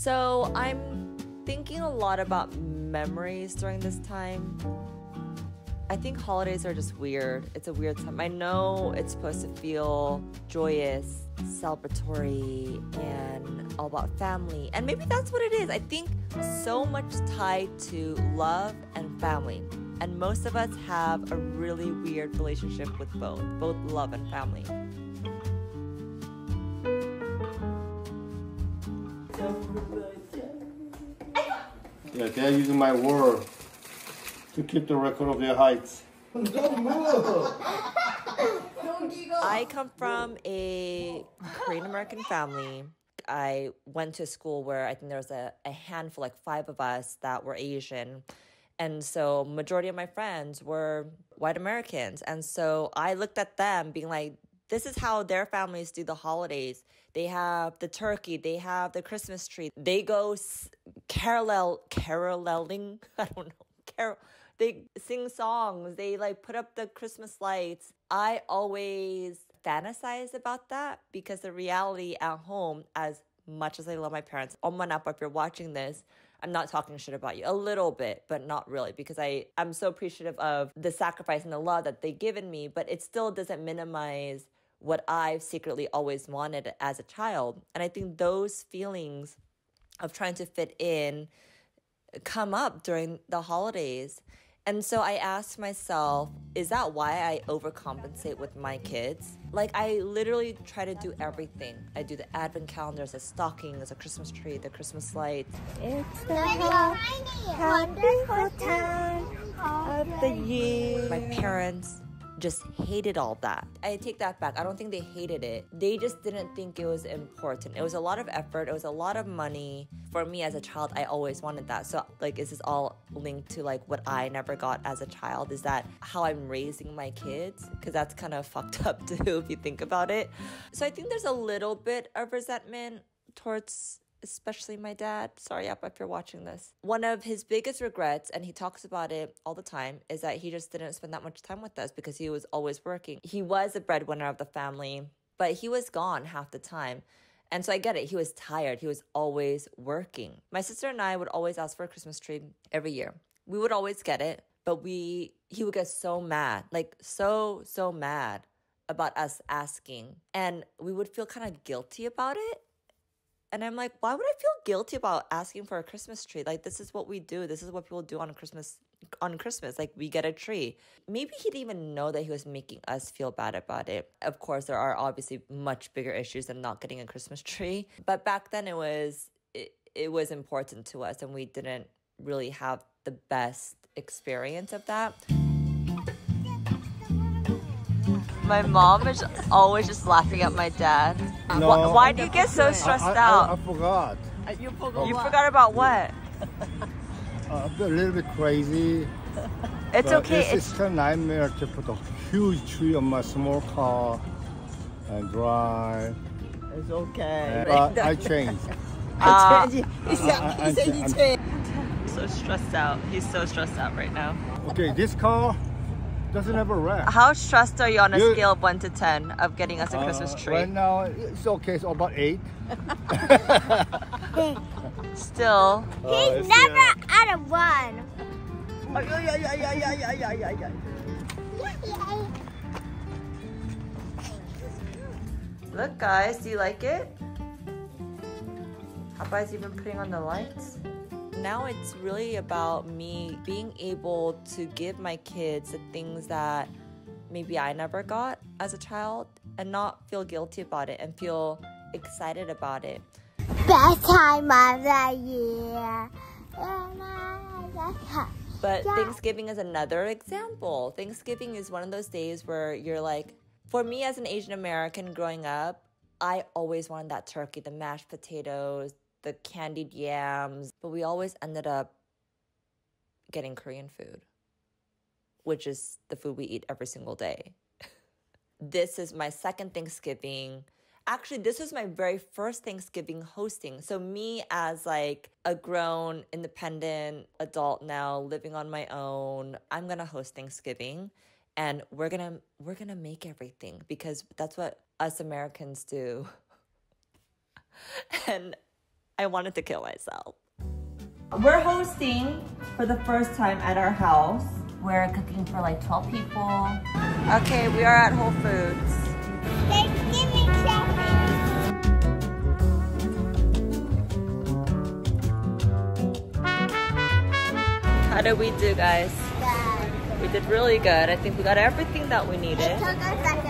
So I'm thinking a lot about memories during this time. I think holidays are just weird. It's a weird time. I know it's supposed to feel joyous, celebratory, and all about family. And maybe that's what it is. I think so much tied to love and family. And most of us have a really weird relationship with both love and family. Yeah, they're using my word to keep the record of their heights. I come from a Korean American family. I went to a school where I think there was a handful, like 5 of us that were Asian. And so majority of my friends were white Americans. And so I looked at them being like, this is how their families do the holidays. They have the turkey. They have the Christmas tree. They go caroling. I don't know. They sing songs. They like put up the Christmas lights. I always fantasize about that because the reality at home, as much as I love my parents, Oma and Appa, if you're watching this, I'm not talking shit about you. A little bit, but not really, because I'm so appreciative of the sacrifice and the love that they've given me, but it still doesn't minimize what I've secretly always wanted as a child. And I think those feelings of trying to fit in come up during the holidays. And so I asked myself, is that why I overcompensate with my kids? Like, I literally try to do everything. I do the advent calendars, the stockings, the Christmas tree, the Christmas lights. It's the wonderful time of the year. My parents just hated all that. I take that back. I don't think they hated it. They just didn't think it was important. It was a lot of effort. It was a lot of money. For me as a child, I always wanted that. So like, is this all linked to like what I never got as a child? Is that how I'm raising my kids? Because that's kind of fucked up too, if you think about it. So I think there's a little bit of resentment towards especially my dad. Sorry, Appa, if you're watching this. One of his biggest regrets, and he talks about it all the time, is that he just didn't spend that much time with us because he was always working. He was the breadwinner of the family, but he was gone half the time. And so I get it. He was tired. He was always working. My sister and I would always ask for a Christmas tree every year. We would always get it, but he would get so mad, like so mad about us asking. And we would feel kind of guilty about it. And I'm like, why would I feel guilty about asking for a Christmas tree? Like, this is what we do. This is what people do on Christmas. Like, we get a tree. Maybe he didn't even know that he was making us feel bad about it. Of course, there are obviously much bigger issues than not getting a Christmas tree. But back then it was important to us, and we didn't really have the best experience of that. My mom is always just laughing at my dad. No, why do you get so stressed out? I forgot. You forgot about what? A little bit crazy. It's okay. It's a nightmare to put a huge tree on my small car and drive. It's okay. I changed. He said he changed. So stressed out. He's so stressed out right now. Okay, this car doesn't have a rack. How stressed are you on a scale of 1 to 10 of getting us a Christmas tree? Right now, it's okay. It's about 8. Still. He's never out of 1. Look, guys, do you like it? Papa's even putting on the lights. Now it's really about me being able to give my kids the things that maybe I never got as a child and not feel guilty about it and feel excited about it. Best time of the year. But Thanksgiving is another example. Thanksgiving is one of those days where you're like, for me as an Asian American growing up, I always wanted that turkey, the mashed potatoes, the candied yams, but we always ended up getting Korean food, which is the food we eat every single day. This is my second Thanksgiving. Actually, this was my very first Thanksgiving hosting. So me as like a grown, independent adult now, living on my own, I'm gonna host Thanksgiving, and we're gonna make everything because that's what us Americans do. And I wanted to kill myself. We're hosting for the first time at our house. We're cooking for like 12 people. Okay, we are at Whole Foods. Thanksgiving shopping. How did we do, guys? Good. We did really good. I think we got everything that we needed. It took us like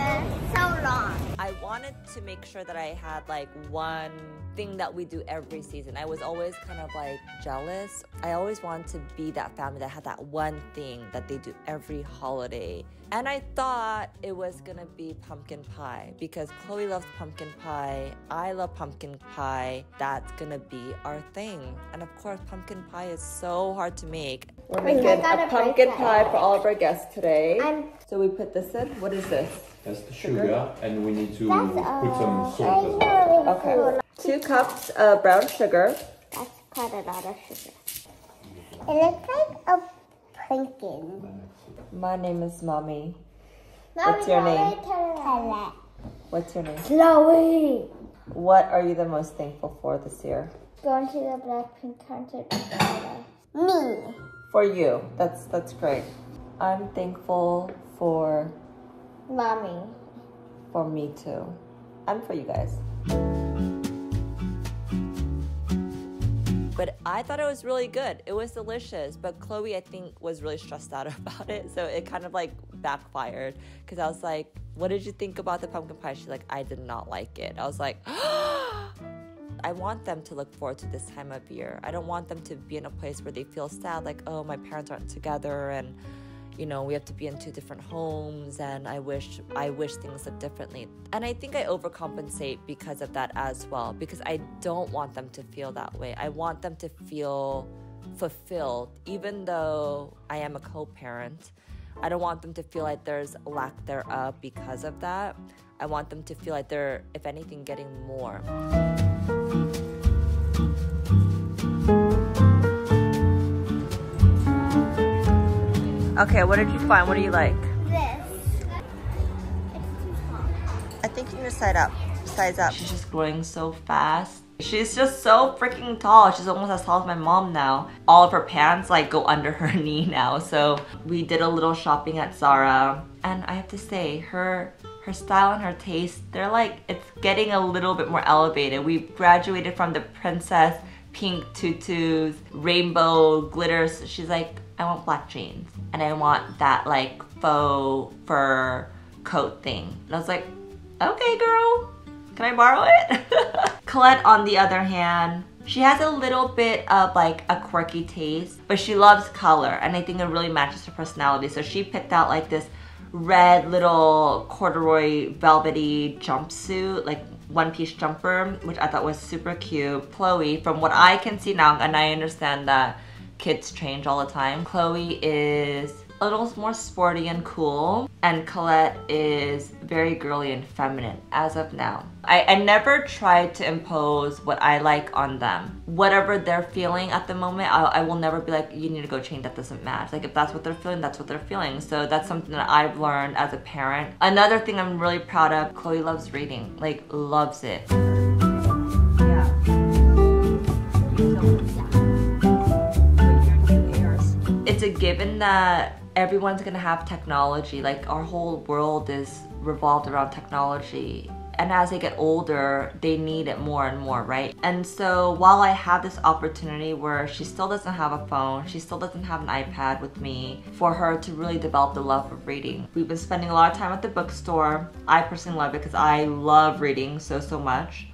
so long. I wanted to make sure that I had like one thing that we do every season. I was always kind of like jealous. I always wanted to be that family that had that one thing that they do every holiday. And I thought it was gonna be pumpkin pie because Chloe loves pumpkin pie. I love pumpkin pie. That's gonna be our thing. And of course, pumpkin pie is so hard to make. We're making a pumpkin pie for all of our guests today. So we put this in. What is this? That's the sugar, and we need to put some salt as well. Okay. 2 cups of brown sugar. That's quite a lot of sugar. It looks like a pumpkin. My name is Mommy. What's your name? What's your name? Chloe. What are you the most thankful for this year? Going to the Blackpink concert in Canada. Me. For you. That's great. I'm thankful for Mommy. me too. And for you guys. But I thought it was really good. It was delicious. But Chloe, I think, was really stressed out about it. So it kind of like backfired. Because I was like, what did you think about the pumpkin pie? She's like, I did not like it. I was like, I want them to look forward to this time of year. I don't want them to be in a place where they feel sad. Like, oh, my parents aren't together. And, you know, we have to be in 2 different homes. And I wish things looked differently. And I think I overcompensate because of that as well. Because I don't want them to feel that way. I want them to feel fulfilled. Even though I am a co-parent, I don't want them to feel like there's lack thereof because of that. I want them to feel like they're, if anything, getting more. Okay, what did you find? What do you like? This. It's too small. I think you need to size up. She's just growing so fast. She's just so freaking tall. She's almost as tall as my mom now. All of her pants like go under her knee now. So we did a little shopping at Zara. And I have to say, her style and her taste, they're like, it's getting a little bit more elevated. We graduated from the princess pink tutus, rainbow glitters. She's like, I want black jeans. And I want that like faux fur coat thing. And I was like, okay girl, can I borrow it? Colette, on the other hand, she has a little bit of like a quirky taste, but she loves color, and I think it really matches her personality. So she picked out like this red little corduroy velvety jumpsuit, like one-piece jumper, which I thought was super cute. Chloe, from what I can see now, and I understand that kids change all the time, Chloe is a little more sporty and cool, and Colette is very girly and feminine as of now. I never try to impose what I like on them. Whatever they're feeling at the moment, I will never be like, you need to go change, that doesn't match. Like if that's what they're feeling, that's what they're feeling. So that's something that I've learned as a parent. Another thing I'm really proud of, Chloe loves reading, like loves it. Yeah. It's a given that everyone's gonna have technology. Like our whole world is revolved around technology. And as they get older, they need it more and more, right? And so while I have this opportunity where she still doesn't have a phone, she still doesn't have an iPad with me, for her to really develop the love of reading. We've been spending a lot of time at the bookstore. I personally love it because I love reading so much.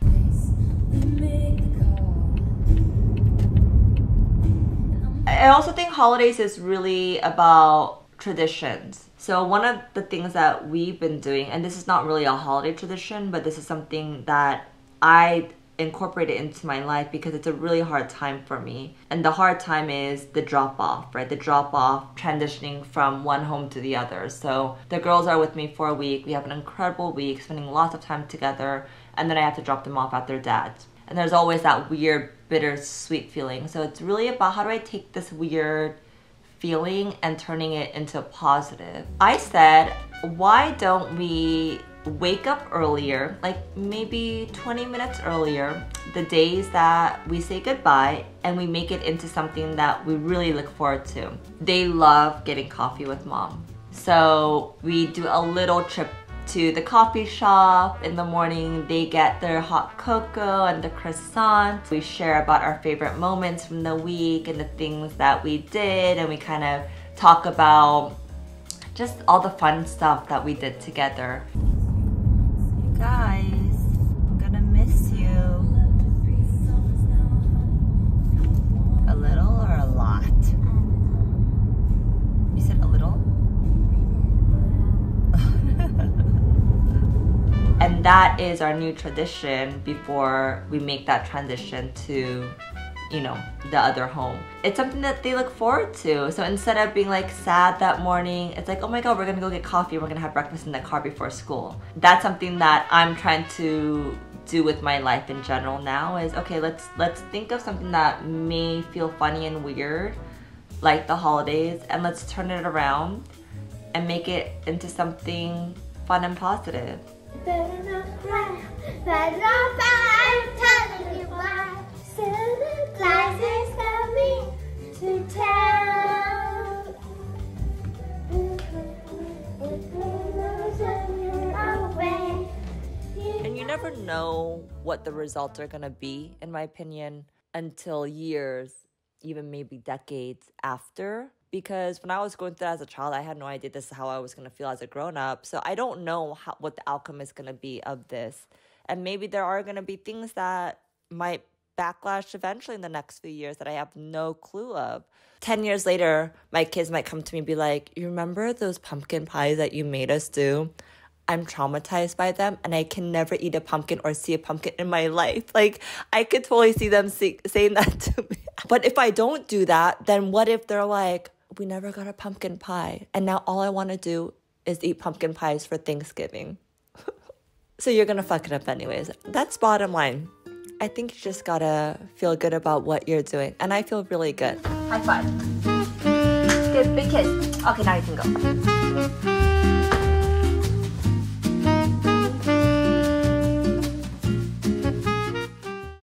I also think holidays is really about traditions. So one of the things that we've been doing, and this is not really a holiday tradition, but this is something that I incorporated into my life because it's a really hard time for me. And the hard time is the drop off, right? The drop off, transitioning from one home to the other. So the girls are with me for a week. We have an incredible week, spending lots of time together. And then I have to drop them off at their dad's. And there's always that weird, bittersweet feeling. So it's really about how do I take this weird feeling and turning it into a positive. I said, why don't we wake up earlier, like maybe 20 minutes earlier, the days that we say goodbye, and we make it into something that we really look forward to. They love getting coffee with mom. So we do a little trip to the coffee shop in the morning. They get their hot cocoa and the croissant. We share about our favorite moments from the week and the things that we did, and we kind of talk about just all the fun stuff that we did together. Hey guys, I'm gonna miss you. A little or a lot? You said a little? And that is our new tradition before we make that transition to, you know, the other home. It's something that they look forward to. So instead of being like sad that morning, it's like, oh my God, we're gonna go get coffee, we're gonna have breakfast in the car before school. That's something that I'm trying to do with my life in general now is, okay, let's think of something that may feel funny and weird, like the holidays, and let's turn it around and make it into something fun and positive. Better not cry, better not cry, I'm telling you why. Santa Claus is coming to town. And you never know what the results are gonna be, in my opinion, until years, even maybe decades after. Because when I was going through that as a child, I had no idea this is how I was going to feel as a grown-up. So I don't know what the outcome is going to be of this. And maybe there are going to be things that might backlash eventually in the next few years that I have no clue of. 10 years later, my kids might come to me and be like, you remember those pumpkin pies that you made us do? I'm traumatized by them, and I can never eat a pumpkin or see a pumpkin in my life. Like, I could totally see them saying that to me. But if I don't do that, then what if they're like, we never got a pumpkin pie, and now all I want to do is eat pumpkin pies for Thanksgiving? So you're gonna fuck it up anyways. That's bottom line. I think you just gotta feel good about what you're doing, and I feel really good. High five. Good, big kiss. Okay, now you can go.